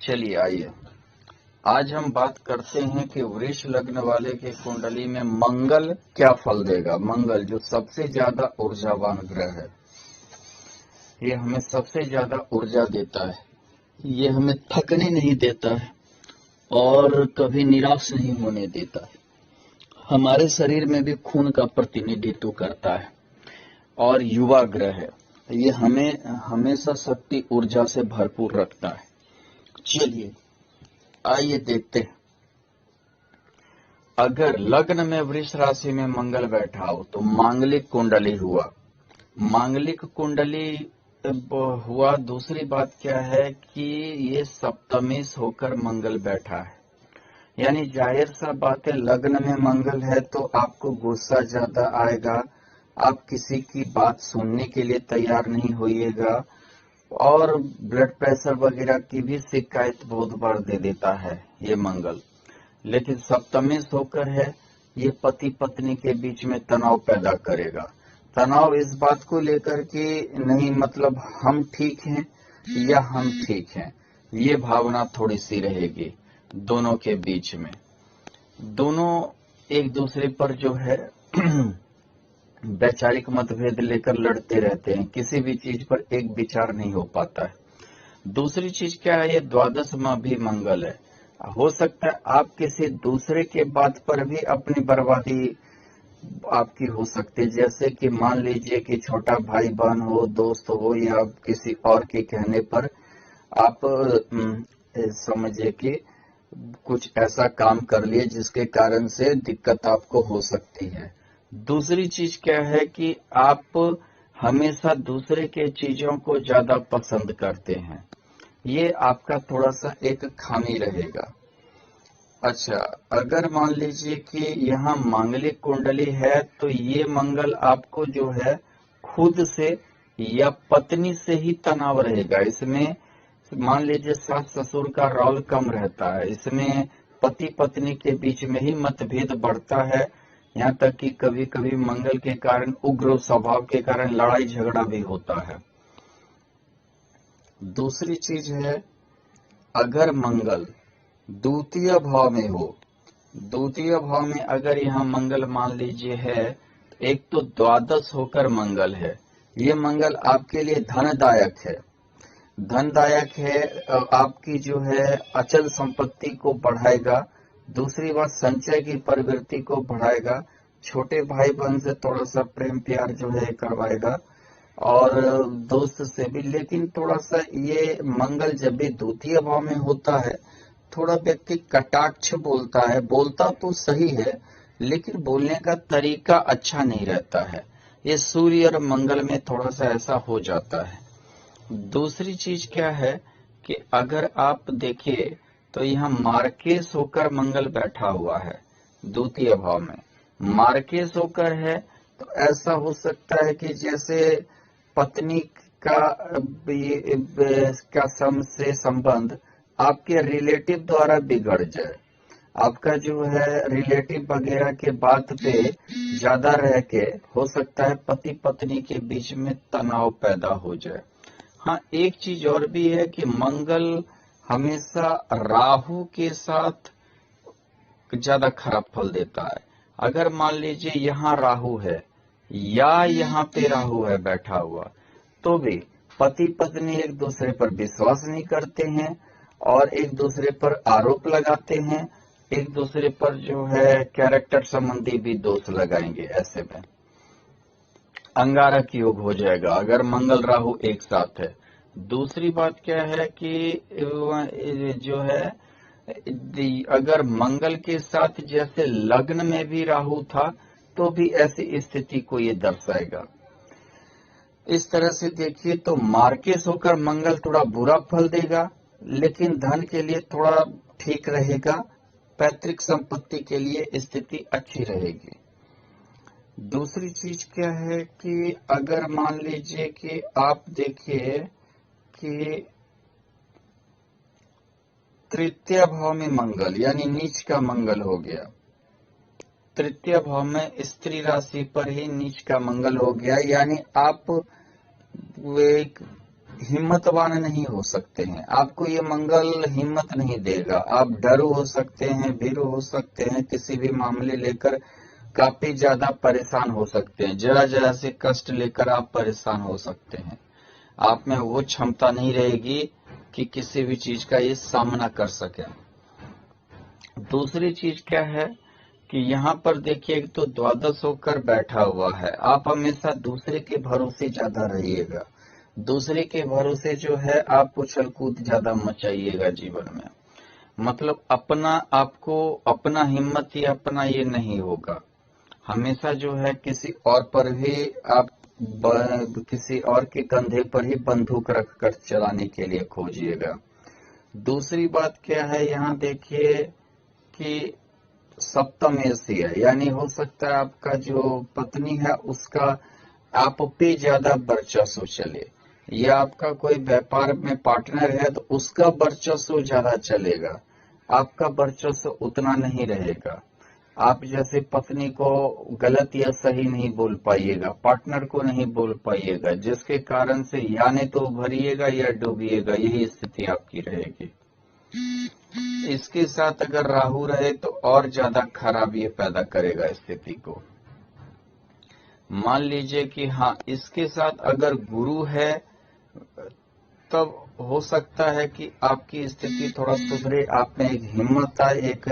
चलिए आइए, आज हम बात करते हैं कि वृष लग्न वाले के कुंडली में मंगल क्या फल देगा। मंगल जो सबसे ज्यादा ऊर्जावान ग्रह है, ये हमें सबसे ज्यादा ऊर्जा देता है, ये हमें थकने नहीं देता है और कभी निराश नहीं होने देता है। हमारे शरीर में भी खून का प्रतिनिधित्व करता है और युवा ग्रह है, ये हमें हमेशा शक्ति ऊर्जा से भरपूर रखता है। चलिए आइए देखते हैं, अगर लग्न में वृष राशि में मंगल बैठा हो तो मांगलिक कुंडली हुआ। मांगलिक कुंडली हुआ। दूसरी बात क्या है कि ये सप्तमेश होकर मंगल बैठा है, यानी जाहिर सा बात है, लग्न में मंगल है तो आपको गुस्सा ज्यादा आएगा, आप किसी की बात सुनने के लिए तैयार नहीं होइएगा और ब्लड प्रेशर वगैरह की भी शिकायत बहुत बार दे देता है ये मंगल। लेकिन सप्तमेश होकर है, ये पति पत्नी के बीच में तनाव पैदा करेगा। तनाव इस बात को लेकर के नहीं, मतलब हम ठीक हैं या हम ठीक हैं, ये भावना थोड़ी सी रहेगी दोनों के बीच में। दोनों एक दूसरे पर जो है वैचारिक मतभेद लेकर लड़ते रहते हैं, किसी भी चीज पर एक विचार नहीं हो पाता है। दूसरी चीज क्या है, ये द्वादश माह भी मंगल है। हो सकता है आप किसी दूसरे के बात पर भी अपनी बर्बादी आपकी हो सकती है, जैसे कि मान लीजिए कि छोटा भाई बहन हो, दोस्त हो, या किसी और के कहने पर आप समझिए कि कुछ ऐसा काम कर लिए जिसके कारण से दिक्कत आपको हो सकती है। दूसरी चीज क्या है कि आप हमेशा दूसरे के चीजों को ज्यादा पसंद करते हैं, ये आपका थोड़ा सा एक खामी रहेगा। अच्छा, अगर मान लीजिए कि यहाँ मांगलिक कुंडली है तो ये मंगल आपको जो है खुद से या पत्नी से ही तनाव रहेगा। इसमें मान लीजिए सास ससुर का रोल कम रहता है, इसमें पति पत्नी के बीच में ही मतभेद बढ़ता है। यहाँ तक कि कभी कभी मंगल के कारण, उग्र स्वभाव के कारण लड़ाई झगड़ा भी होता है। दूसरी चीज है, अगर मंगल द्वितीय भाव में हो, द्वितीय भाव में अगर यहाँ मंगल मान लीजिए है, एक तो द्वादश होकर मंगल है, ये मंगल आपके लिए धनदायक है। धनदायक है, आपकी जो है अचल संपत्ति को बढ़ाएगा। दूसरी बात, संचय की प्रवृत्ति को बढ़ाएगा। छोटे भाई बहन से थोड़ा सा प्रेम प्यार जो है करवाएगा और दोस्त से भी। लेकिन थोड़ा सा ये मंगल जब भी द्वितीय भाव में होता है, थोड़ा व्यक्ति कटाक्ष बोलता है, बोलता तो सही है लेकिन बोलने का तरीका अच्छा नहीं रहता है। ये सूर्य और मंगल में थोड़ा सा ऐसा हो जाता है। दूसरी चीज क्या है कि अगर आप देखिए तो यहाँ मार्केश होकर मंगल बैठा हुआ है द्वितीय भाव में। मार्केश होकर है तो ऐसा हो सकता है कि जैसे पत्नी का सम से संबंध आपके रिलेटिव द्वारा बिगड़ जाए, आपका जो है रिलेटिव वगैरह के बात पे ज्यादा रह के हो सकता है पति पत्नी के बीच में तनाव पैदा हो जाए। हाँ, एक चीज और भी है कि मंगल हमेशा राहु के साथ ज्यादा खराब फल देता है। अगर मान लीजिए यहाँ राहु है या यहाँ पे राहु है बैठा हुआ, तो भी पति पत्नी एक दूसरे पर विश्वास नहीं करते हैं और एक दूसरे पर आरोप लगाते हैं, एक दूसरे पर जो है कैरेक्टर संबंधी भी दोष लगाएंगे। ऐसे में अंगारक योग हो जाएगा अगर मंगल राहु एक साथ है। दूसरी बात क्या है कि जो है अगर मंगल के साथ जैसे लग्न में भी राहु था तो भी ऐसी स्थिति को ये दर्शाएगा। इस तरह से देखिए तो मार्केश होकर मंगल थोड़ा बुरा फल देगा, लेकिन धन के लिए थोड़ा ठीक रहेगा, पैतृक संपत्ति के लिए स्थिति अच्छी रहेगी। दूसरी चीज क्या है कि अगर मान लीजिए कि आप देखिए कि तृतीय भाव में मंगल यानी नीच का मंगल हो गया, तृतीय भाव में स्त्री राशि पर ही नीच का मंगल हो गया, यानी आप एक हिम्मतवान नहीं हो सकते हैं, आपको ये मंगल हिम्मत नहीं देगा। आप डरू हो सकते हैं, भीरू हो सकते हैं, किसी भी मामले लेकर काफी ज्यादा परेशान हो सकते हैं, जरा जरा से कष्ट लेकर आप परेशान हो सकते हैं। आप में वो क्षमता नहीं रहेगी कि किसी भी चीज का ये सामना कर सके। दूसरी चीज क्या है कि यहाँ पर देखिए तो द्वादश होकर बैठा हुआ है। आप हमेशा दूसरे के भरोसे ज्यादा रहिएगा, दूसरे के भरोसे जो है आप उछल कूद ज्यादा मचाइएगा जीवन में। मतलब अपना आपको अपना हिम्मत ही अपना ये नहीं होगा, हमेशा जो है किसी और पर भी आप किसी और के कंधे पर ही बंदूक रखकर चलाने के लिए खोजिएगा। दूसरी बात क्या है, यहाँ देखिए कि सप्तम एसी है, यानी हो सकता है आपका जो पत्नी है उसका आप पे ज्यादा वर्चस्व चले, या आपका कोई व्यापार में पार्टनर है तो उसका वर्चस्व ज्यादा चलेगा, आपका वर्चस्व उतना नहीं रहेगा। आप जैसे पत्नी को गलत या सही नहीं बोल पाइएगा, पार्टनर को नहीं बोल पाइएगा, जिसके कारण से या नहीं तो उभरिएगा या डूबिएगा, यही स्थिति आपकी रहेगी। इसके साथ अगर राहु रहे तो और ज्यादा खराब ये पैदा करेगा स्थिति को। मान लीजिए कि हाँ, इसके साथ अगर गुरु है तब हो सकता है कि आपकी स्थिति थोड़ा सुधरे, आप में एक हिम्मत आए, एक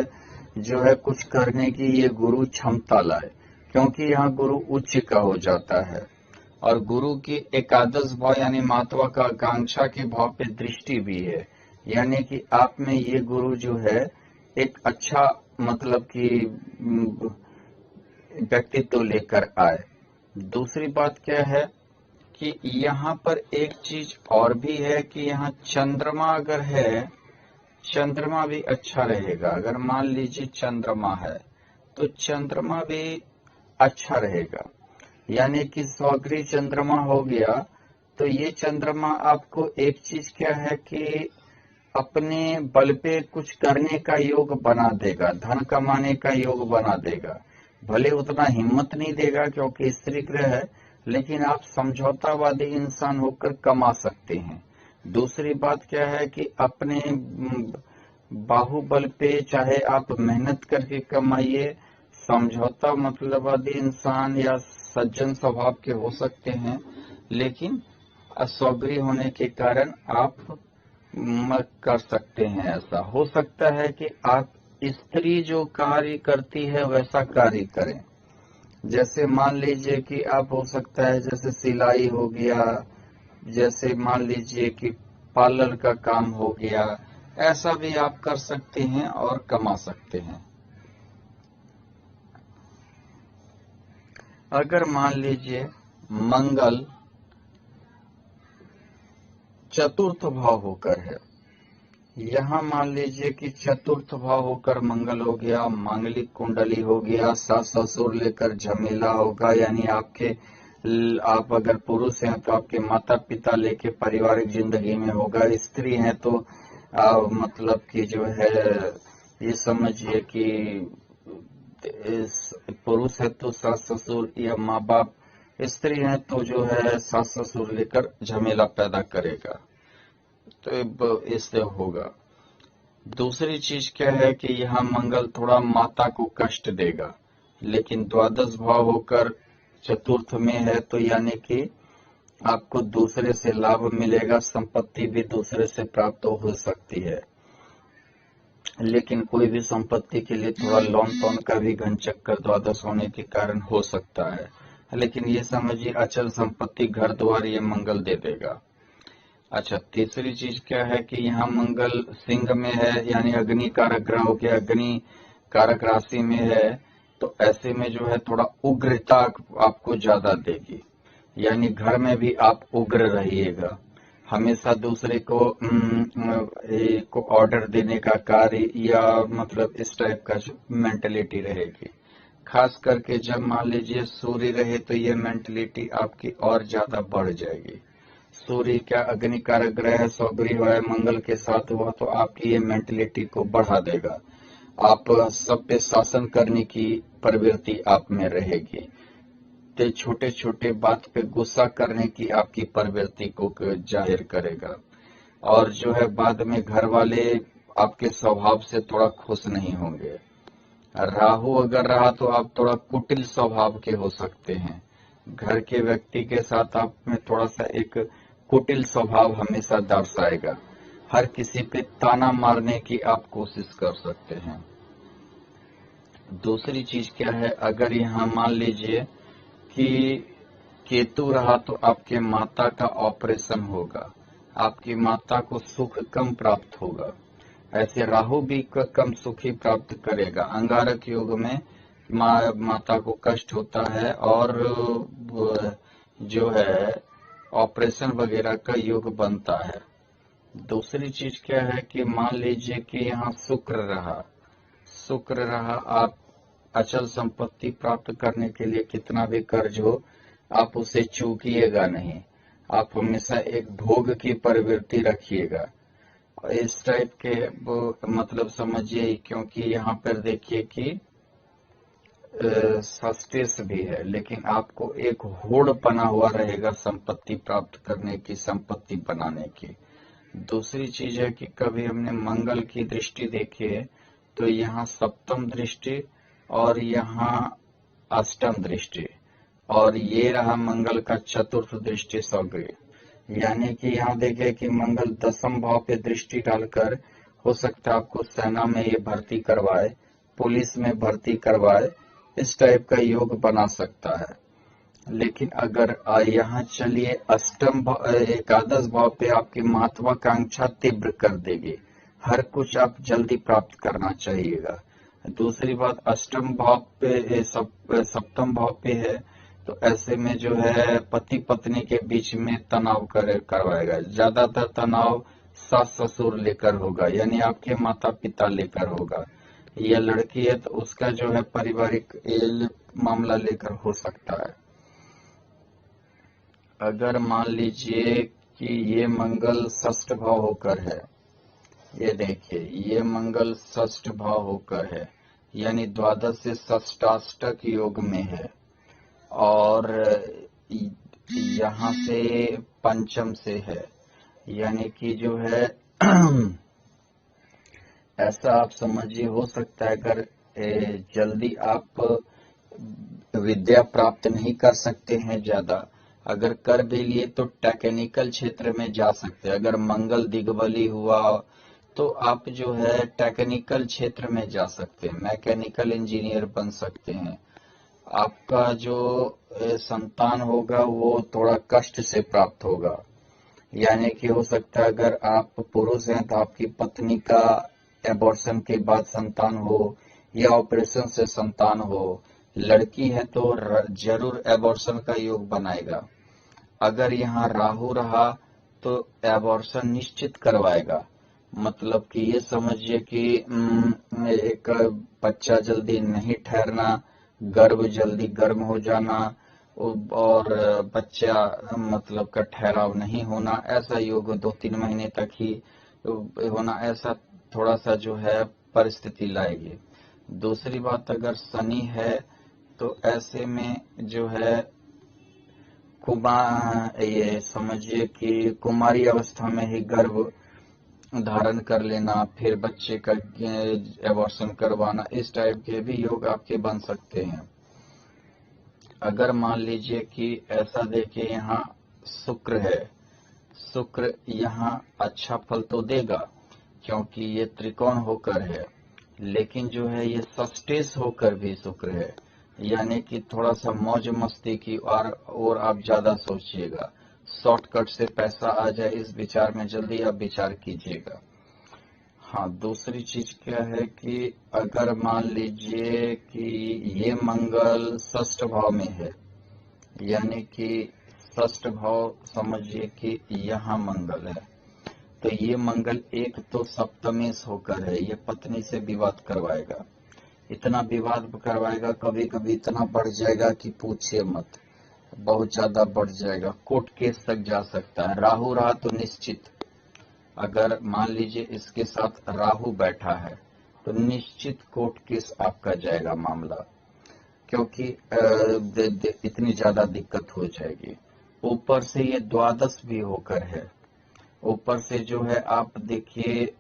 जो है कुछ करने की ये गुरु क्षमता लाए, क्योंकि यहाँ गुरु उच्च का हो जाता है और गुरु की एकादश भाव यानी महत्वाकांक्षा के भाव पे दृष्टि भी है, यानी कि आप में ये गुरु जो है एक अच्छा मतलब कि व्यक्तित्व लेकर आए। दूसरी बात क्या है कि यहाँ पर एक चीज और भी है कि यहाँ चंद्रमा अगर है, चंद्रमा भी अच्छा रहेगा। अगर मान लीजिए चंद्रमा है तो चंद्रमा भी अच्छा रहेगा, यानी कि स्वगृह चंद्रमा हो गया तो ये चंद्रमा आपको एक चीज क्या है कि अपने बल पे कुछ करने का योग बना देगा, धन कमाने का योग बना देगा। भले उतना हिम्मत नहीं देगा क्योंकि स्त्री ग्रह है, लेकिन आप समझौतावादी इंसान होकर कमा सकते हैं। दूसरी बात क्या है कि अपने बाहुबल पे चाहे आप मेहनत करके कमाइए, समझौता मतलबवादी इंसान या सज्जन स्वभाव के हो सकते हैं, लेकिन अस्वग्री होने के कारण आप कर सकते हैं। ऐसा हो सकता है कि आप स्त्री जो कार्य करती है वैसा कार्य करें, जैसे मान लीजिए कि आप हो सकता है जैसे सिलाई हो गया, जैसे मान लीजिए कि पार्लर का काम हो गया, ऐसा भी आप कर सकते हैं और कमा सकते हैं। अगर मान लीजिए मंगल चतुर्थ भाव होकर है, यहाँ मान लीजिए कि चतुर्थ भाव होकर मंगल हो गया, मांगलिक कुंडली हो गया, सास ससुर लेकर झमेला होगा, यानी आपके आप अगर पुरुष हैं तो आपके माता पिता लेके पारिवारिक जिंदगी में होगा, स्त्री हैं तो मतलब कि जो है ये समझिए कि पुरुष है तो सास ससुर या माँ बाप, स्त्री है तो जो है सास ससुर लेकर झमेला पैदा करेगा, तो इससे होगा। दूसरी चीज क्या है कि यहाँ मंगल थोड़ा माता को कष्ट देगा, लेकिन द्वादश भाव होकर चतुर्थ में है तो यानी कि आपको दूसरे से लाभ मिलेगा, संपत्ति भी दूसरे से प्राप्त हो सकती है, लेकिन कोई भी संपत्ति के लिए थोड़ा लोन टोन का भी घन चक्कर द्वादश होने के कारण हो सकता है, लेकिन ये समझिए अचल संपत्ति घर द्वार ये मंगल दे देगा। अच्छा, तीसरी चीज क्या है कि यहाँ मंगल सिंह में है, यानी अग्नि कारक ग्रह हो गया, अग्नि कारक राशि में है, तो ऐसे में जो है थोड़ा उग्रता आपको ज्यादा देगी, यानी घर में भी आप उग्र रहिएगा, हमेशा दूसरे को ऑर्डर देने का कार्य या मतलब इस टाइप का जो मेंटेलिटी रहेगी। खास करके जब मान लीजिए सूर्य रहे तो ये मेंटेलिटी आपकी और ज्यादा बढ़ जाएगी। सूर्य क्या अग्नि कारक ग्रह है, स्वगृह है, मंगल के साथ हुआ तो आपकी ये मेंटेलिटी को बढ़ा देगा, आप सब पे शासन करने की प्रवृत्ति आप में रहेगी। छोटे छोटे बात पे गुस्सा करने की आपकी प्रवृत्ति को जाहिर करेगा। और जो है बाद में घर वाले आपके स्वभाव से थोड़ा खुश नहीं होंगे। राहु अगर रहा तो आप थोड़ा कुटिल स्वभाव के हो सकते हैं। घर के व्यक्ति के साथ आप में थोड़ा सा एक कुटिल स्वभाव हमेशा दर्शाएगा। हर किसी पे ताना मारने की आप कोशिश कर सकते हैं। दूसरी चीज क्या है, अगर यहाँ मान लीजिए कि केतु रहा तो आपके माता का ऑपरेशन होगा, आपकी माता को सुख कम प्राप्त होगा। ऐसे राहु भी कम सुख ही प्राप्त करेगा। अंगारक योग में माता को कष्ट होता है और जो है ऑपरेशन वगैरह का योग बनता है। दूसरी चीज क्या है कि मान लीजिए कि यहाँ शुक्र रहा, आप अचल संपत्ति प्राप्त करने के लिए कितना भी कर्ज हो आप उसे चूकिएगा नहीं। आप हमेशा एक भोग की प्रवृत्ति रखिएगा। इस टाइप के मतलब समझिए, क्योंकि यहाँ पर देखिए कि सस्टेस भी है, लेकिन आपको एक होड़ बना हुआ रहेगा संपत्ति प्राप्त करने की, संपत्ति बनाने की। दूसरी चीज है कि कभी हमने मंगल की दृष्टि देखी है तो यहाँ सप्तम दृष्टि और यहाँ अष्टम दृष्टि, और ये रहा मंगल का चतुर्थ दृष्टि सौगृह। यानी कि यहाँ देखिए कि मंगल 10th भाव पे दृष्टि डालकर हो सकता है आपको सेना में ये भर्ती करवाए, पुलिस में भर्ती करवाए, इस टाइप का योग बना सकता है। लेकिन अगर यहाँ चलिए एकादश भाव पे आपकी महत्वाकांक्षा तीव्र कर देगी, हर कुछ आप जल्दी प्राप्त करना चाहिएगा। दूसरी बात अष्टम भाव पे सप्तम भाव पे है तो ऐसे में जो है पति पत्नी के बीच में तनाव करवाएगा। ज्यादातर तनाव सास ससुर लेकर होगा, यानी आपके माता पिता लेकर होगा। यह लड़की है तो उसका जो है पारिवारिक मामला लेकर हो सकता है। अगर मान लीजिए कि ये मंगल षष्ठ भाव होकर है, ये देखिए ये मंगल षष्ठ भाव होकर है, यानी द्वादश से षष्ठाष्टक योग में है, और यहाँ से पंचम से है, यानी कि जो है ऐसा आप समझिए हो सकता है अगर जल्दी आप विद्या प्राप्त नहीं कर सकते हैं ज्यादा, अगर कर भी लिए तो टेक्निकल क्षेत्र में जा सकते हैं। अगर मंगल दिग्बली हुआ तो आप जो है टेक्निकल क्षेत्र में जा सकते हैं, मैकेनिकल इंजीनियर बन सकते हैं। आपका जो संतान होगा वो थोड़ा कष्ट से प्राप्त होगा, यानी कि हो सकता है अगर आप पुरुष हैं तो आपकी पत्नी का एबॉर्शन के बाद संतान हो या ऑपरेशन से संतान हो। लड़की है तो जरूर एबॉर्शन का योग बनाएगा। अगर यहाँ राहु रहा तो एबॉर्शन निश्चित करवाएगा। मतलब कि ये समझिए कि एक बच्चा जल्दी नहीं ठहरना, गर्भ जल्दी गर्म हो जाना और बच्चा मतलब का ठहराव नहीं होना, ऐसा योग 2-3 महीने तक ही होना, ऐसा थोड़ा सा जो है परिस्थिति लाएगी। दूसरी बात अगर शनि है तो ऐसे में जो है ये समझिए कि कुमारी अवस्था में ही गर्भ धारण कर लेना, फिर बच्चे का एबॉर्शन करवाना, इस टाइप के भी योग आपके बन सकते हैं। अगर मान लीजिए कि ऐसा देखिए यहाँ शुक्र है, शुक्र यहाँ अच्छा फल तो देगा क्योंकि ये त्रिकोण होकर है, लेकिन जो है ये सस्टेस होकर भी शुक्र है, यानी कि थोड़ा सा मौज मस्ती की और आप ज्यादा सोचिएगा, शॉर्टकट से पैसा आ जाए इस विचार में जल्दी आप विचार कीजिएगा। हाँ, दूसरी चीज क्या है कि अगर मान लीजिए कि ये मंगल षष्ठ भाव में है, यानी कि षष्ठ भाव समझिए कि यहाँ मंगल है, तो ये मंगल एक तो सप्तमेश होकर है, ये पत्नी से विवाद करवाएगा। इतना विवाद करवाएगा, कभी कभी इतना बढ़ जाएगा कि पूछिए मत, बहुत ज्यादा बढ़ जाएगा, कोर्ट केस तक जा सकता है। राहु रहा तो निश्चित, अगर मान लीजिए इसके साथ राहु बैठा है तो निश्चित कोर्ट केस आपका जाएगा मामला। क्योंकि इतनी ज्यादा दिक्कत हो जाएगी। ऊपर से ये द्वादश भी होकर है, ऊपर से जो है आप देखिए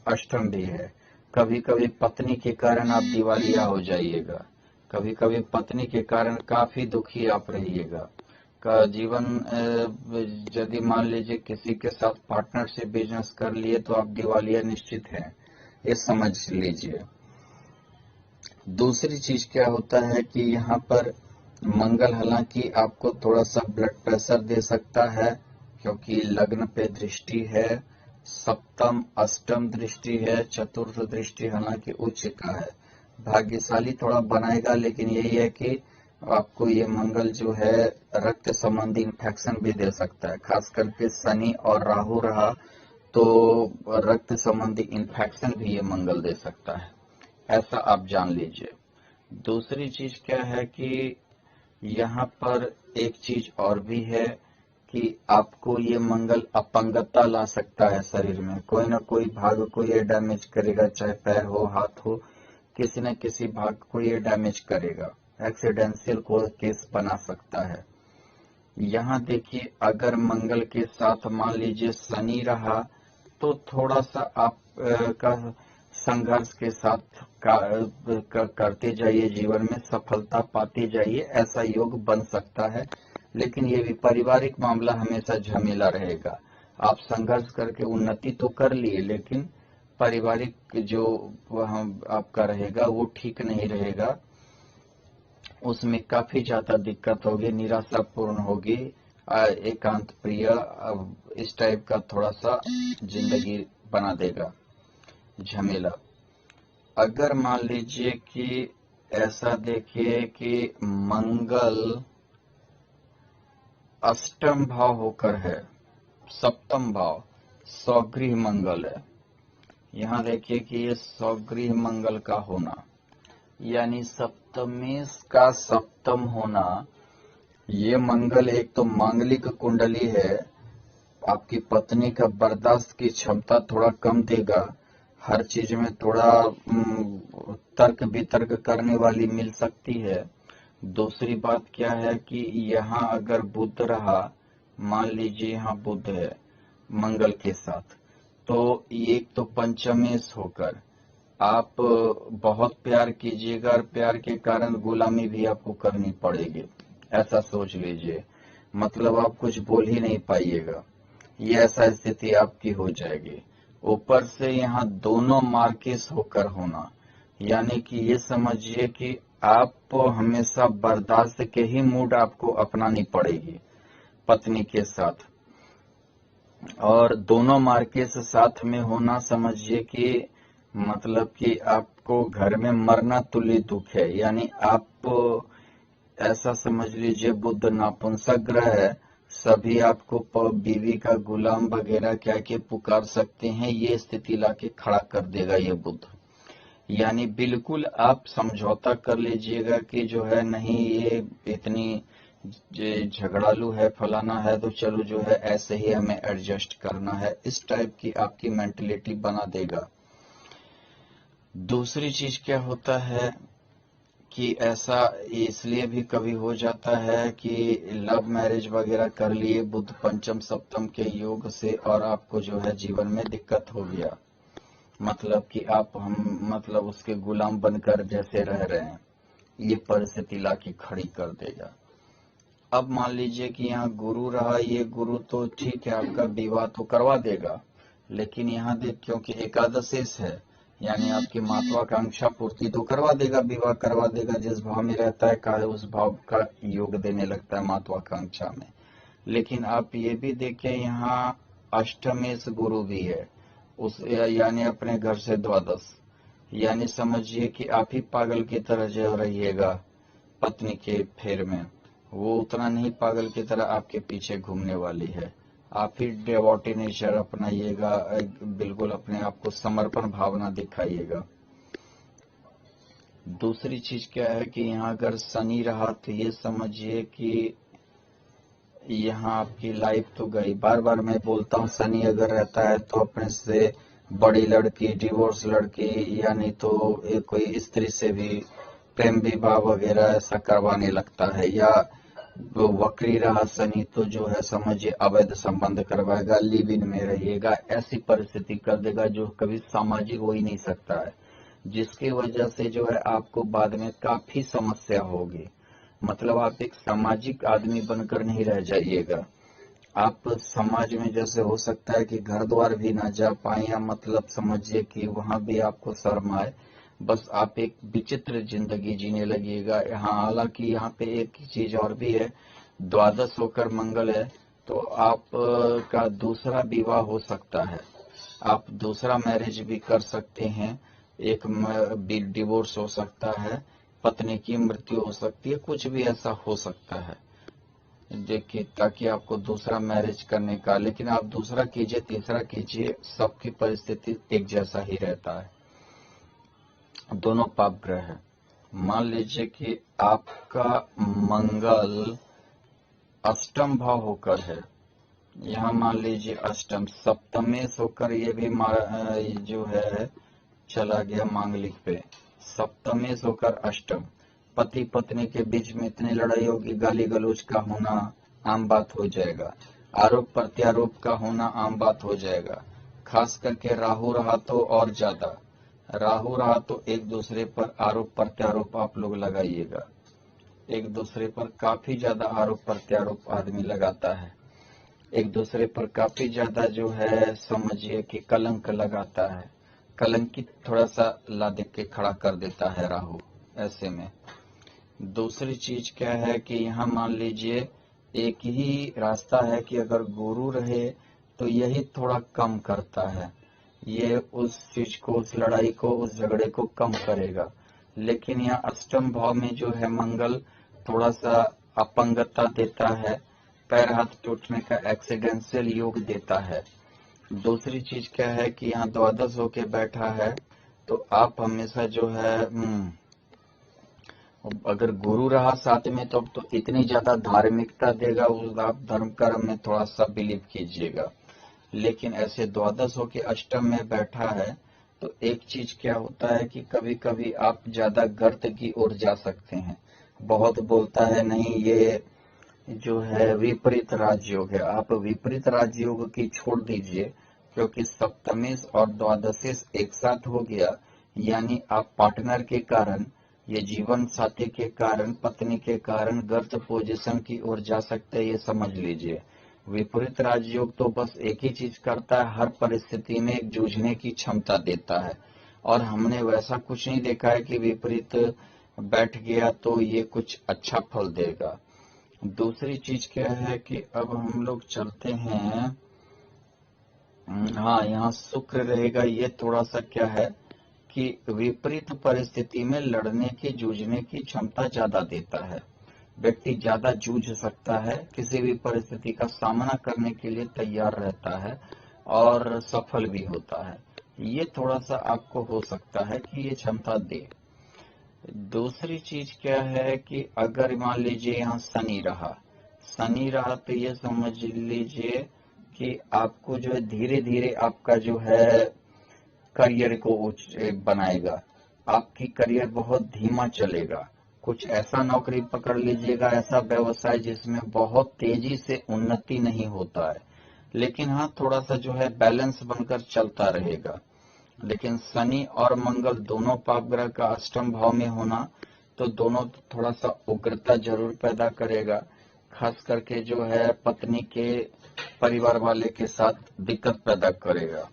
अष्टम भी है। कभी कभी पत्नी के कारण आप दिवालिया हो जाइएगा, कभी कभी पत्नी के कारण काफी दुखी आप रहिएगा का जीवन। यदि मान लीजिए किसी के साथ पार्टनरशिप बिजनेस कर लिए तो आप दिवालिया निश्चित हैं, ये समझ लीजिए। दूसरी चीज क्या होता है कि यहाँ पर मंगल हालांकि आपको थोड़ा सा ब्लड प्रेशर दे सकता है, क्योंकि लग्न पे दृष्टि है, सप्तम अष्टम दृष्टि है, चतुर्थ दृष्टि हालांकि उच्च का है, भाग्यशाली थोड़ा बनाएगा। लेकिन यही है कि आपको ये मंगल जो है रक्त संबंधी इन्फेक्शन भी दे सकता है, खास करके शनि और राहु रहा तो रक्त संबंधी इन्फेक्शन भी ये मंगल दे सकता है, ऐसा आप जान लीजिए। दूसरी चीज क्या है कि यहाँ पर एक चीज और भी है कि आपको ये मंगल अपंगता ला सकता है शरीर में, कोई ना कोई भाग को ये डैमेज करेगा, चाहे पैर हो हाथ हो, किसी न किसी भाग को ये डैमेज करेगा, एक्सीडेंशियल को केस बना सकता है। यहाँ देखिए अगर मंगल के साथ मान लीजिए शनि रहा तो थोड़ा सा आप का संघर्ष के साथ करते जाइए, जीवन में सफलता पाते जाइए, ऐसा योग बन सकता है। लेकिन ये भी पारिवारिक मामला हमेशा झमेला रहेगा। आप संघर्ष करके उन्नति तो कर लिए, लेकिन पारिवारिक जो आपका रहेगा वो ठीक नहीं रहेगा, उसमें काफी ज्यादा दिक्कत होगी, निराशापूर्ण होगी, एकांत प्रिय इस टाइप का थोड़ा सा जिंदगी बना देगा झमेला। अगर मान लीजिए कि ऐसा देखिए कि मंगल अष्टम भाव होकर है, सप्तम भाव स्वगृह मंगल है, यहाँ देखिए कि ये स्वगृह मंगल का होना यानी सप्तमेश का सप्तम होना, ये मंगल एक तो मांगलिक कुंडली है, आपकी पत्नी का बर्दाश्त की क्षमता थोड़ा कम देगा, हर चीज में थोड़ा तर्क वितर्क करने वाली मिल सकती है। दूसरी बात क्या है कि यहाँ अगर बुध रहा, मान लीजिए यहाँ बुध है मंगल के साथ, तो एक तो पंचमेश होकर आप बहुत प्यार कीजिएगा और प्यार के कारण गुलामी भी आपको करनी पड़ेगी, ऐसा सोच लीजिए। मतलब आप कुछ बोल ही नहीं पाइएगा, ये ऐसा स्थिति आपकी हो जाएगी। ऊपर से यहाँ दोनों मार्केस होकर होना, यानी कि ये समझिए कि आप हमेशा बर्दाश्त के ही मूड आपको अपनानी पड़ेगी पत्नी के साथ। और दोनों मार्केस साथ में होना समझिए कि मतलब कि आपको घर में मरना तुल्य दुख है, यानी आप ऐसा समझ लीजिए बुध नापुंसक ग्रह है, सभी आपको बीवी का गुलाम वगैरह क्या के पुकार सकते हैं, ये स्थिति लाके खड़ा कर देगा ये बुध। यानी बिल्कुल आप समझौता कर लीजिएगा कि जो है नहीं ये इतनी झगड़ालू है फलाना है तो चलो जो है ऐसे ही हमें एडजस्ट करना है, इस टाइप की आपकी मेंटलिटी बना देगा। दूसरी चीज क्या होता है कि ऐसा इसलिए भी कभी हो जाता है कि लव मैरिज वगैरह कर लिए बुध पंचम सप्तम के योग से और आपको जो है जीवन में दिक्कत हो गया, मतलब कि आप मतलब उसके गुलाम बनकर जैसे रह रहे हैं, ये परिस्थिति लाके खड़ी कर देगा। अब मान लीजिए कि यहाँ गुरु रहा, ये गुरु तो ठीक है आपका विवाह तो करवा देगा, लेकिन यहाँ देख क्योंकि एकादशेश है यानी आपकी महत्वाकांक्षा पूर्ति तो करवा देगा, विवाह करवा देगा, जिस भाव में रहता है कार्य उस भाव का योग देने लगता है महत्वाकांक्षा में। लेकिन आप ये भी देखें यहाँ अष्टमेश गुरु भी है, उस यानी अपने घर से द्वादश, यानी समझिए कि आप ही पागल की तरह जो रहिएगा पत्नी के फेर में, वो उतना नहीं पागल की तरह आपके पीछे घूमने वाली है। आप ही डेवोटी नेचर अपनाइएगा, बिल्कुल अपने आप को समर्पण भावना दिखाइएगा। दूसरी चीज क्या है कि यहाँ अगर शनि रहा तो ये समझिए कि यहाँ आपकी लाइफ तो गई। बार बार मैं बोलता हूँ शनि अगर रहता है तो अपने से बड़ी लड़की, डिवोर्स लड़की, या नहीं तो कोई स्त्री से भी प्रेम विवाह वगैरह ऐसा करवाने लगता है, या वो वक्री रहा शनि तो जो है समझिए अवैध संबंध करवाएगा, लिव इन में रहिएगा, ऐसी परिस्थिति कर देगा जो कभी सामाजिक हो ही नहीं सकता है, जिसकी वजह से जो है आपको बाद में काफी समस्या होगी। मतलब आप एक सामाजिक आदमी बनकर नहीं रह जाइएगा। आप समाज में जैसे हो सकता है कि घर द्वार भी ना जा पाए, या मतलब समझिए कि वहां भी आपको शर्म आए, बस आप एक विचित्र जिंदगी जीने लगिएगा। यहाँ हालांकि यहाँ पे एक चीज और भी है, द्वादश होकर मंगल है तो आप का दूसरा विवाह हो सकता है, आप दूसरा मैरिज भी कर सकते हैं, एक डिवोर्स हो सकता है, पत्नी की मृत्यु हो सकती है, कुछ भी ऐसा हो सकता है देखिए, ताकि आपको दूसरा मैरिज करने का, लेकिन आप दूसरा कीजिए तीसरा कीजिए, सबकी परिस्थिति एक जैसा ही रहता है, दोनों पाप ग्रह है। मान लीजिए कि आपका मंगल अष्टम भाव होकर है, यहाँ मान लीजिए अष्टम, सप्तमेश होकर ये भी जो है चला गया मांगलिक पे, सप्तमेश होकर अष्टम, पति पत्नी के बीच में इतनी लड़ाई होगी, गाली गलौज का होना आम बात हो जाएगा, आरोप प्रत्यारोप का होना आम बात हो जाएगा। खास करके राहु रहा तो और ज्यादा, राहु रहा तो एक दूसरे पर आरोप प्रत्यारोप आप लोग लगाइएगा, एक दूसरे पर काफी ज्यादा आरोप प्रत्यारोप आदमी लगाता है, एक दूसरे पर काफी ज्यादा जो है समझिए कि कलंक लगाता है, कलंकित थोड़ा सा ला दे के खड़ा कर देता है राहु। ऐसे में दूसरी चीज क्या है कि यहाँ मान लीजिए एक ही रास्ता है कि अगर गुरु रहे तो यही थोड़ा कम करता है, ये उस चीज को, उस लड़ाई को, उस झगड़े को कम करेगा। लेकिन यहाँ अष्टम भाव में जो है मंगल थोड़ा सा अपंगता देता है, पैर हाथ टूटने का एक्सीडेंशियल योग देता है। दूसरी चीज क्या है कि यहाँ द्वादश होके बैठा है तो आप हमेशा जो है अगर गुरु रहा साथ में तो इतनी ज्यादा धार्मिकता देगा, उस आप धर्म कर्म में थोड़ा सा बिलीव कीजिएगा। लेकिन ऐसे द्वादश होके अष्टम में बैठा है तो एक चीज क्या होता है कि कभी कभी आप ज्यादा गर्त की ओर जा सकते हैं, बहुत बोलता है नहीं, ये जो है विपरीत राजयोग है, आप विपरीत राजयोग की छोड़ दीजिए, क्योंकि सप्तमेश और द्वादशेश एक साथ हो गया, यानी आप पार्टनर के कारण, ये जीवन साथी के कारण, पत्नी के कारण गर्त पोजीशन की ओर जा सकते हैं, ये समझ लीजिए। विपरीत राजयोग तो बस एक ही चीज करता है, हर परिस्थिति में जूझने की क्षमता देता है, और हमने वैसा कुछ नहीं देखा है कि विपरीत बैठ गया तो ये कुछ अच्छा फल देगा। दूसरी चीज क्या है कि अब हम लोग चलते हैं, हाँ यहाँ शुक्र रहेगा, ये थोड़ा सा क्या है कि विपरीत परिस्थिति में लड़ने की, जूझने की क्षमता ज्यादा देता है, व्यक्ति ज्यादा जूझ सकता है, किसी भी परिस्थिति का सामना करने के लिए तैयार रहता है और सफल भी होता है। ये थोड़ा सा आपको हो सकता है कि ये क्षमता दे। दूसरी चीज क्या है कि अगर मान लीजिए यहाँ शनि रहा तो ये समझ लीजिए कि आपको जो है धीरे धीरे आपका जो है करियर को बनाएगा, आपकी करियर बहुत धीमा चलेगा, कुछ ऐसा नौकरी पकड़ लीजिएगा, ऐसा व्यवसाय जिसमें बहुत तेजी से उन्नति नहीं होता है, लेकिन हाँ थोड़ा सा जो है बैलेंस बनकर चलता रहेगा। लेकिन शनि और मंगल दोनों पाप ग्रह का अष्टम भाव में होना तो दोनों थोड़ा सा उग्रता जरूर पैदा करेगा, खास करके जो है पत्नी के परिवार वाले के साथ दिक्कत पैदा करेगा।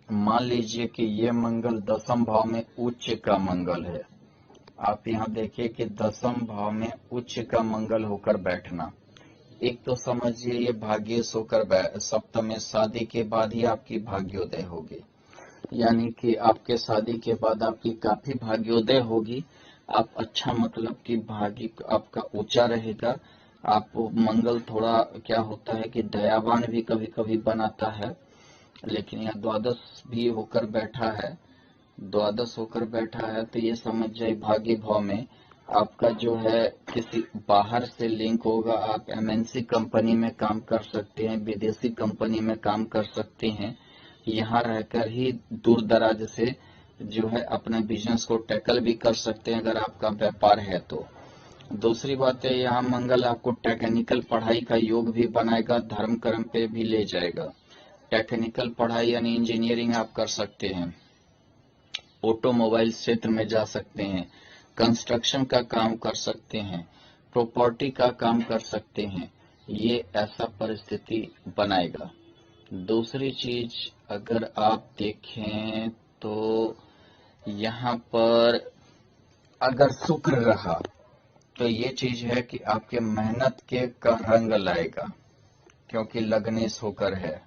मान लीजिए कि ये मंगल दसम भाव में उच्च का मंगल है, आप यहाँ देखिए कि दसम भाव में उच्च का मंगल होकर बैठना, एक तो समझिए ये भाग्येश होकर सप्तम में शादी के बाद ही आपकी भाग्योदय होगी, यानी कि आपके शादी के बाद आपकी काफी भाग्योदय होगी, आप अच्छा मतलब कि भाग्य आपका ऊंचा रहेगा। आप मंगल थोड़ा क्या होता है कि दयावान भी कभी कभी बनाता है, लेकिन यह द्वादश भी होकर बैठा है, द्वादश होकर बैठा है तो ये समझ जाए भाग्य भाव में आपका जो है किसी बाहर से लिंक होगा, आप एमएनसी कंपनी में काम कर सकते हैं, विदेशी कंपनी में काम कर सकते हैं, यहाँ रहकर ही दूर दराज से जो है अपने बिजनेस को टैकल भी कर सकते हैं अगर आपका व्यापार है तो। दूसरी बात है, यहाँ मंगल आपको टेक्निकल पढ़ाई का योग भी बनाएगा, धर्म कर्म पे भी ले जाएगा। टेक्निकल पढ़ाई यानी इंजीनियरिंग आप कर सकते हैं, ऑटोमोबाइल क्षेत्र में जा सकते हैं, कंस्ट्रक्शन का काम कर सकते हैं, प्रॉपर्टी का काम कर सकते हैं। ये ऐसा परिस्थिति बनाएगा। दूसरी चीज अगर आप देखें तो यहाँ पर अगर शुक्र रहा तो ये चीज है कि आपके मेहनत के का रंग लाएगा, क्योंकि लग्नेश होकर है,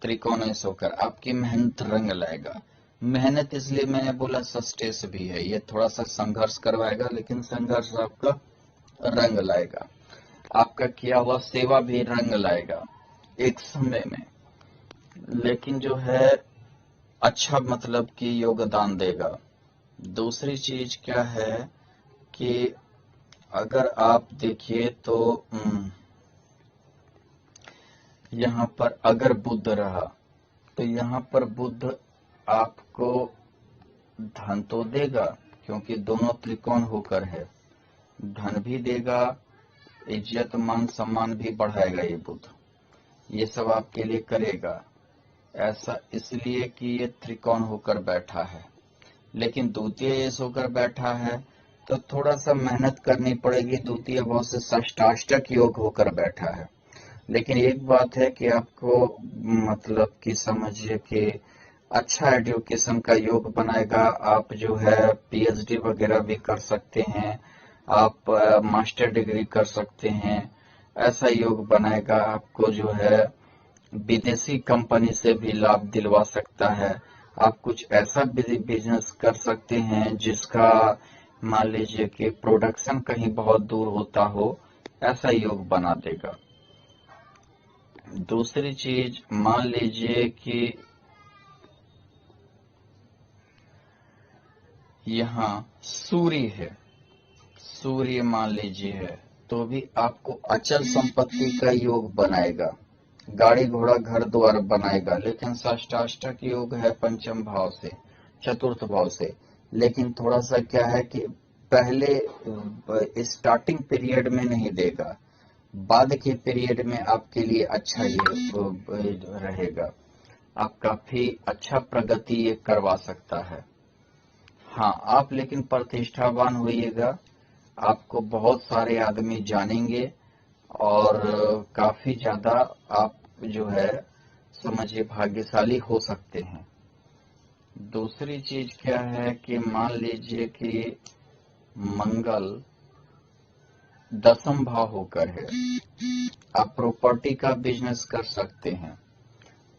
त्रिकोणेश होकर आपकी मेहनत रंग लाएगा। मेहनत इसलिए मैंने बोला सस्टेस भी है, ये थोड़ा सा संघर्ष करवाएगा, लेकिन संघर्ष आपका रंग लाएगा। आपका किया हुआ सेवा भी रंग लाएगा एक समय में, लेकिन जो है अच्छा मतलब कि योगदान देगा। दूसरी चीज क्या है कि अगर आप देखिए तो यहाँ पर अगर बुध रहा तो यहाँ पर बुध आपको धन तो देगा, क्योंकि दोनों त्रिकोण होकर है, धन भी देगा, इज्जत मान सम्मान भी बढ़ाएगा ये बुध, ये सब आपके लिए करेगा। ऐसा इसलिए कि ये त्रिकोण होकर बैठा है, लेकिन द्वितीय एस होकर बैठा है तो थोड़ा सा मेहनत करनी पड़ेगी। द्वितीय भाव से षष्ठाष्टक योग होकर बैठा है, लेकिन एक बात है कि आपको मतलब कि समझिए कि अच्छा एजुकेशन का योग बनाएगा। आप जो है पीएचडी वगैरह भी कर सकते हैं, आप मास्टर डिग्री कर सकते हैं, ऐसा योग बनाएगा। आपको जो है विदेशी कंपनी से भी लाभ दिलवा सकता है। आप कुछ ऐसा बिजनेस कर सकते हैं जिसका मान लीजिए कि प्रोडक्शन कहीं बहुत दूर होता हो, ऐसा योग बना देगा। दूसरी चीज मान लीजिए कि यहाँ सूर्य है, सूर्य मान लीजिए है, तो भी आपको अचल संपत्ति का योग बनाएगा, गाड़ी घोड़ा घर द्वार बनाएगा। लेकिन षष्ठाष्टक योग है पंचम भाव से, चतुर्थ भाव से, लेकिन थोड़ा सा क्या है कि पहले स्टार्टिंग पीरियड में नहीं देगा, बाद के पीरियड में आपके लिए अच्छा ये रहेगा, आप काफी अच्छा प्रगति ये करवा सकता है। हाँ, आप लेकिन प्रतिष्ठावान होइएगा, आपको बहुत सारे आदमी जानेंगे और काफी ज्यादा आप जो है समझिए भाग्यशाली हो सकते हैं। दूसरी चीज क्या है कि मान लीजिए कि मंगल दसम भाव होकर है, आप प्रॉपर्टी का बिजनेस कर सकते हैं,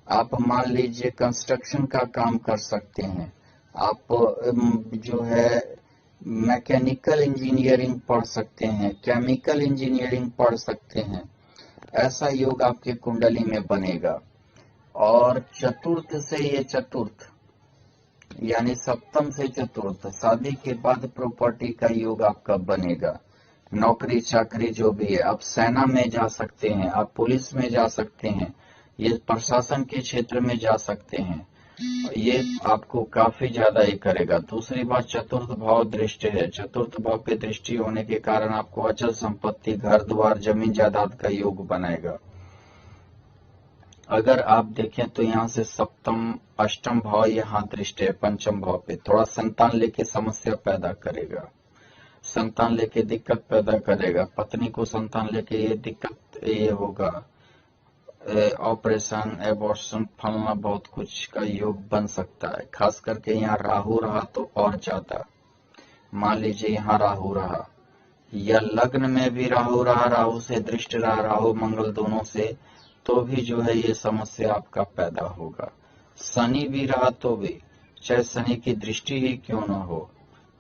आप मान लीजिए कंस्ट्रक्शन का काम कर सकते हैं, आप जो है मैकेनिकल इंजीनियरिंग पढ़ सकते हैं, केमिकल इंजीनियरिंग पढ़ सकते हैं। ऐसा योग आपके कुंडली में बनेगा। और चतुर्थ से ये चतुर्थ यानी सप्तम से चतुर्थ, शादी के बाद प्रॉपर्टी का योग आपका बनेगा। नौकरी चाकरी जो भी है, आप सेना में जा सकते हैं, आप पुलिस में जा सकते हैं, ये प्रशासन के क्षेत्र में जा सकते हैं, ये आपको काफी ज्यादा ये करेगा। दूसरी बात, चतुर्थ भाव दृष्टि है, चतुर्थ भाव पे दृष्टि होने के कारण आपको अचल संपत्ति, घर द्वार, जमीन जायदाद का योग बनाएगा। अगर आप देखें तो यहाँ से सप्तम अष्टम भाव यहाँ दृष्टि है पंचम भाव पे, थोड़ा संतान लेके समस्या पैदा करेगा, संतान लेके दिक्कत पैदा करेगा, पत्नी को संतान लेके ये दिक्कत ये होगा, ऑपरेशन एबॉर्शन फलना बहुत कुछ का योग बन सकता है। खास करके यहाँ राहु रहा तो और ज्यादा, मान लीजिए यहाँ राहु रहा या लग्न में भी राहु रहा, राहु से दृष्टि रहा, राहु मंगल दोनों से, तो भी जो है ये समस्या आपका पैदा होगा। शनि भी रहा तो भी, चाहे शनि की दृष्टि ही क्यों न हो,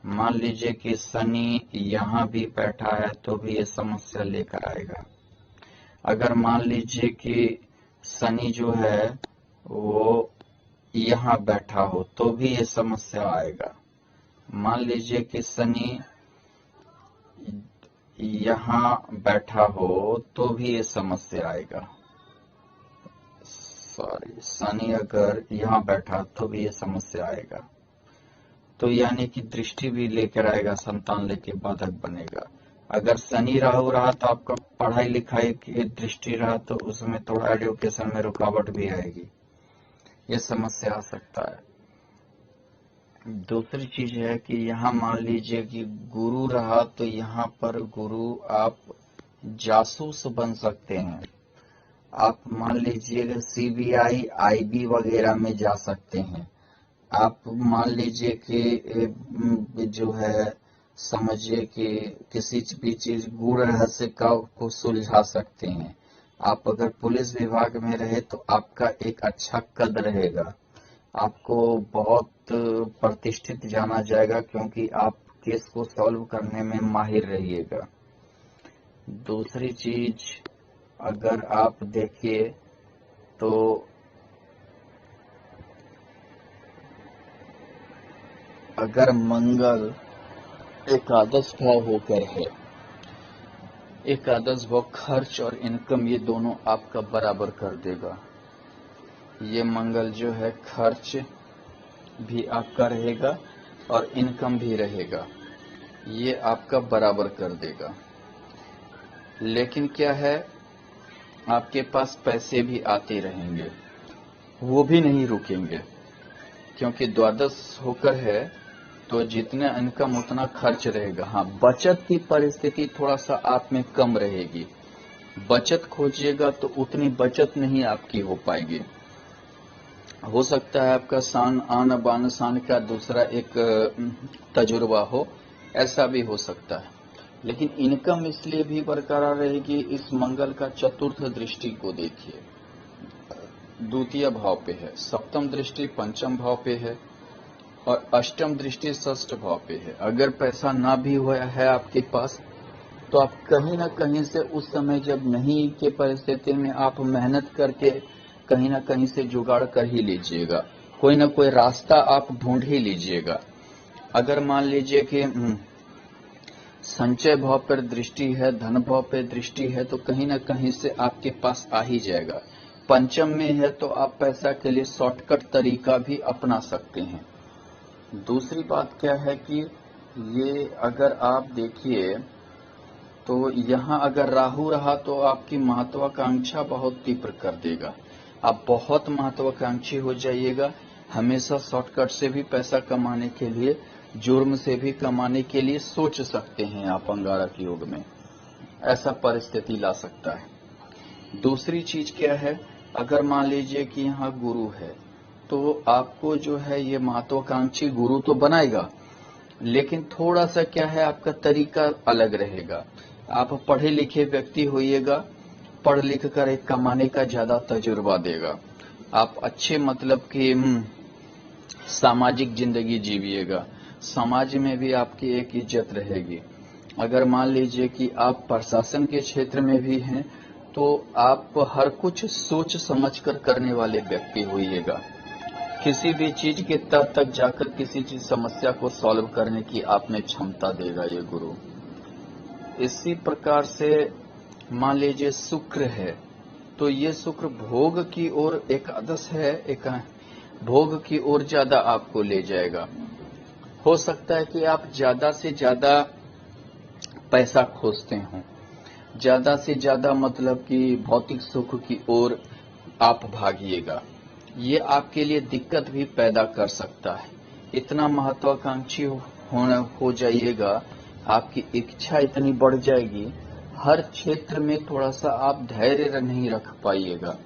मान लीजिए कि शनि यहाँ भी बैठा है तो भी ये समस्या लेकर आएगा। अगर मान लीजिए कि शनि जो है वो यहाँ बैठा हो तो भी ये समस्या आएगा। मान लीजिए कि शनि यहाँ बैठा हो तो भी ये समस्या आएगा। सॉरी, शनि अगर यहाँ बैठा तो भी ये समस्या आएगा। तो यानी कि दृष्टि भी लेकर आएगा, संतान लेके बाधक बनेगा। अगर शनि राहु रहा तो आपका पढ़ाई लिखाई की दृष्टि रहा तो उसमें थोड़ा एजुकेशन में रुकावट भी आएगी, ये समस्या आ सकता है। दूसरी चीज है कि यहाँ मान लीजिए कि गुरु रहा तो यहाँ पर गुरु आप जासूस बन सकते हैं। आप मान लीजिए सीबीआई आईबी वगैरह में जा सकते हैं। आप मान लीजिए कि जो है समझिए कि किसी भी चीज गूढ़ रहस्य का को सुलझा सकते हैं। आप अगर पुलिस विभाग में रहे तो आपका एक अच्छा कद रहेगा, आपको बहुत प्रतिष्ठित जाना जाएगा क्योंकि आप केस को सॉल्व करने में माहिर रहिएगा। दूसरी चीज अगर आप देखिए तो अगर मंगल एकादश भाव होकर है, एकादश भाव खर्च और इनकम ये दोनों आपका बराबर कर देगा। ये मंगल जो है खर्च भी आपका रहेगा और इनकम भी रहेगा, ये आपका बराबर कर देगा। लेकिन क्या है, आपके पास पैसे भी आते रहेंगे, वो भी नहीं रुकेंगे, क्योंकि द्वादश होकर है तो जितना इनकम उतना खर्च रहेगा। हाँ, बचत की परिस्थिति थोड़ा सा आप में कम रहेगी, बचत खोजिएगा तो उतनी बचत नहीं आपकी हो पाएगी। हो सकता है आपका शान आन बान शान का दूसरा एक तजुर्बा हो, ऐसा भी हो सकता है। लेकिन इनकम इसलिए भी बरकरार रहेगी, इस मंगल का चतुर्थ दृष्टि को देखिए, द्वितीय भाव पे है, सप्तम दृष्टि पंचम भाव पे है और अष्टम दृष्टि षष्ठ भाव पे है। अगर पैसा ना भी हुआ है आपके पास तो आप कहीं ना कहीं से उस समय जब नहीं के परिस्थिति में आप मेहनत करके कहीं ना कहीं से जुगाड़ कर ही लीजिएगा, कोई ना कोई रास्ता आप ढूंढ ही लीजिएगा। अगर मान लीजिए कि संचय भाव पर दृष्टि है, धन भाव पर दृष्टि है, तो कहीं ना कहीं से आपके पास आ ही जाएगा। पंचम में है तो आप पैसा के लिए शॉर्टकट तरीका भी अपना सकते हैं। दूसरी बात क्या है कि ये अगर आप देखिए तो यहाँ अगर राहु रहा तो आपकी महत्वाकांक्षा बहुत तीव्र कर देगा, आप बहुत महत्वाकांक्षी हो जाइएगा। हमेशा शॉर्टकट से भी पैसा कमाने के लिए, जुर्म से भी कमाने के लिए सोच सकते हैं आप अंगारक योग में, ऐसा परिस्थिति ला सकता है। दूसरी चीज क्या है, अगर मान लीजिए कि यहाँ गुरु है तो आपको जो है ये महत्वाकांक्षी गुरु तो बनाएगा, लेकिन थोड़ा सा क्या है आपका तरीका अलग रहेगा। आप पढ़े लिखे व्यक्ति होइएगा, पढ़ लिख कर एक कमाने का ज्यादा तजुर्बा देगा। आप अच्छे मतलब कि सामाजिक जिंदगी जीविएगा, समाज में भी आपकी एक इज्जत रहेगी। अगर मान लीजिए कि आप प्रशासन के क्षेत्र में भी हैं तो आप हर कुछ सोच समझकर करने वाले व्यक्ति होइएगा। किसी भी चीज के तह तक जाकर किसी चीज समस्या को सॉल्व करने की आप में क्षमता देगा ये गुरु। इसी प्रकार से मान लीजिए शुक्र है तो ये शुक्र भोग की ओर, एकादश है, एक भोग की ओर ज्यादा आपको ले जाएगा। हो सकता है कि आप ज्यादा से ज्यादा पैसा खोजते हो, ज्यादा से ज्यादा मतलब कि भौतिक सुख की ओर आप भागिएगा, ये आपके लिए दिक्कत भी पैदा कर सकता है। इतना महत्वाकांक्षी हो जाइएगा, आपकी इच्छा इतनी बढ़ जाएगी, हर क्षेत्र में थोड़ा सा आप धैर्य नहीं रख पाइएगा।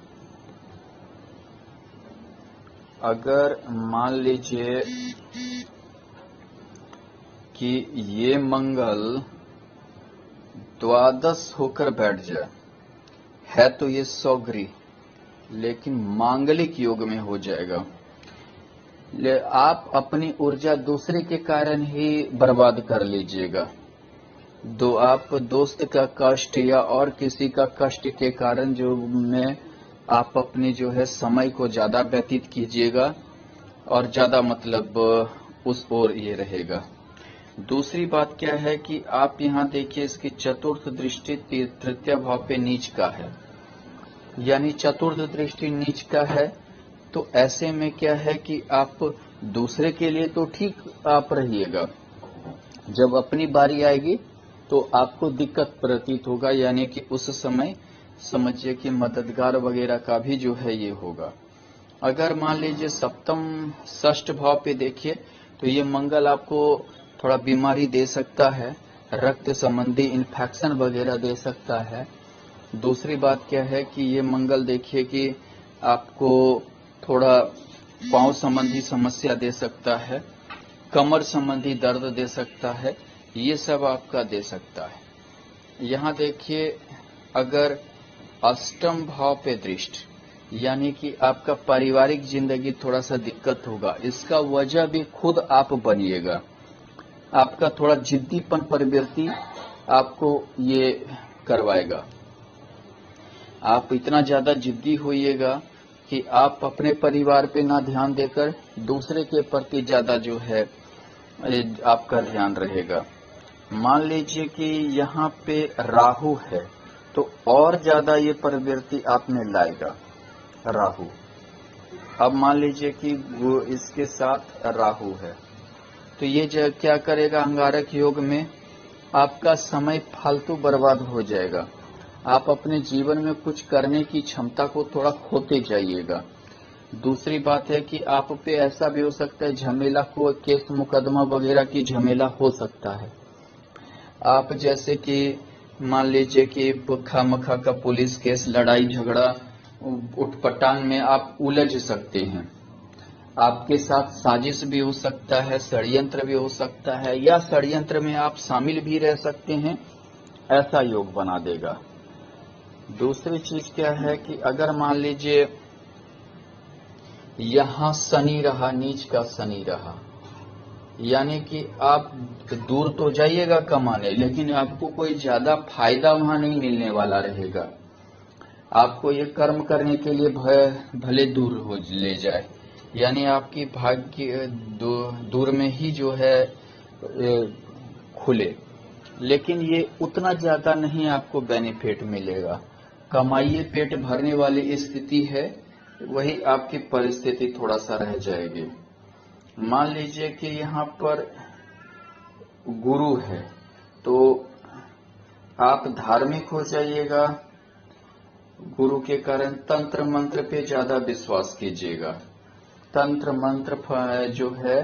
अगर मान लीजिए कि ये मंगल द्वादश होकर बैठ जाए, है तो ये सौगृह, लेकिन मांगलिक योग में हो जाएगा। आप अपनी ऊर्जा दूसरे के कारण ही बर्बाद कर लीजिएगा। आप दोस्त का कष्ट या और किसी का कष्ट के कारण जो में आप अपनी जो है समय को ज्यादा व्यतीत कीजिएगा और ज्यादा मतलब उस ओर ये रहेगा। दूसरी बात क्या है कि आप यहाँ देखिए, इसकी चतुर्थ दृष्टि तृतीय भाव पे नीच का है, यानी चतुर्थ दृष्टि नीच का है तो ऐसे में क्या है कि आप दूसरे के लिए तो ठीक आप रहिएगा, जब अपनी बारी आएगी तो आपको दिक्कत प्रतीत होगा, यानी कि उस समय समझिए कि मददगार वगैरह का भी जो है ये होगा। अगर मान लीजिए सप्तम षष्ठ भाव पे देखिए तो ये मंगल आपको थोड़ा बीमारी दे सकता है, रक्त संबंधी इन्फेक्शन वगैरह दे सकता है। दूसरी बात क्या है कि ये मंगल देखिए कि आपको थोड़ा पांव संबंधी समस्या दे सकता है, कमर संबंधी दर्द दे सकता है, ये सब आपका दे सकता है। यहाँ देखिए अगर अष्टम भाव पे दृष्टि, यानी कि आपका पारिवारिक जिंदगी थोड़ा सा दिक्कत होगा, इसका वजह भी खुद आप बनिएगा। आपका थोड़ा जिद्दीपन प्रवृत्ति आपको ये करवाएगा, आप इतना ज्यादा जिद्दी होइएगा कि आप अपने परिवार पे ना ध्यान देकर दूसरे के प्रति ज्यादा जो है आपका ध्यान रहेगा। मान लीजिए कि यहाँ पे राहु है तो और ज्यादा ये प्रवृत्ति आप में लाएगा राहु। अब मान लीजिए कि वो इसके साथ राहु है तो ये क्या करेगा, अंगारक योग में आपका समय फालतू बर्बाद हो जाएगा, आप अपने जीवन में कुछ करने की क्षमता को थोड़ा खोते जाइएगा। दूसरी बात है कि आप पे ऐसा भी हो सकता है झमेला को केस मुकदमा वगैरह की झमेला हो सकता है। आप जैसे कि मान लीजिए कि खामखा का पुलिस केस, लड़ाई झगड़ा, उठपटांग में आप उलझ सकते हैं। आपके साथ साजिश भी हो सकता है, षड्यंत्र भी हो सकता है, या षड्यंत्र में आप शामिल भी रह सकते हैं, ऐसा योग बना देगा। दूसरी चीज क्या है कि अगर मान लीजिए यहां शनि रहा, नीच का शनि रहा, यानी कि आप दूर तो जाइएगा कमाने, लेकिन आपको कोई ज्यादा फायदा वहां नहीं मिलने वाला रहेगा। आपको ये कर्म करने के लिए भले दूर हो ले जाए, यानी आपकी भाग्य दूर में ही जो है खुले, लेकिन ये उतना ज्यादा नहीं आपको बेनिफिट मिलेगा। कमाइए पेट भरने वाली स्थिति है, वही आपकी परिस्थिति थोड़ा सा रह जाएगी। मान लीजिए कि यहाँ पर गुरु है तो आप धार्मिक हो जाइएगा, गुरु के कारण तंत्र मंत्र पे ज्यादा विश्वास कीजिएगा। तंत्र मंत्र जो है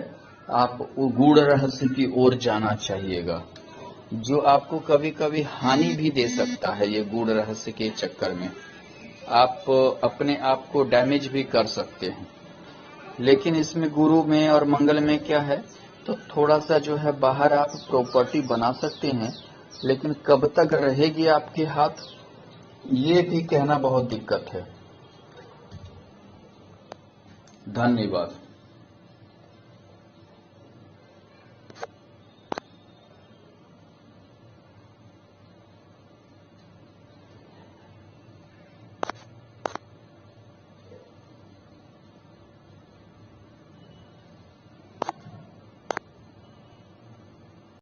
आप गूढ़ रहस्य की ओर जाना चाहिएगा, जो आपको कभी कभी हानि भी दे सकता है। ये गूढ़ रहस्य के चक्कर में आप अपने आप को डैमेज भी कर सकते हैं। लेकिन इसमें गुरु में और मंगल में क्या है, तो थोड़ा सा जो है बाहर आप प्रॉपर्टी बना सकते हैं, लेकिन कब तक रहेगी आपके हाथ, ये भी कहना बहुत दिक्कत है। धन्यवाद।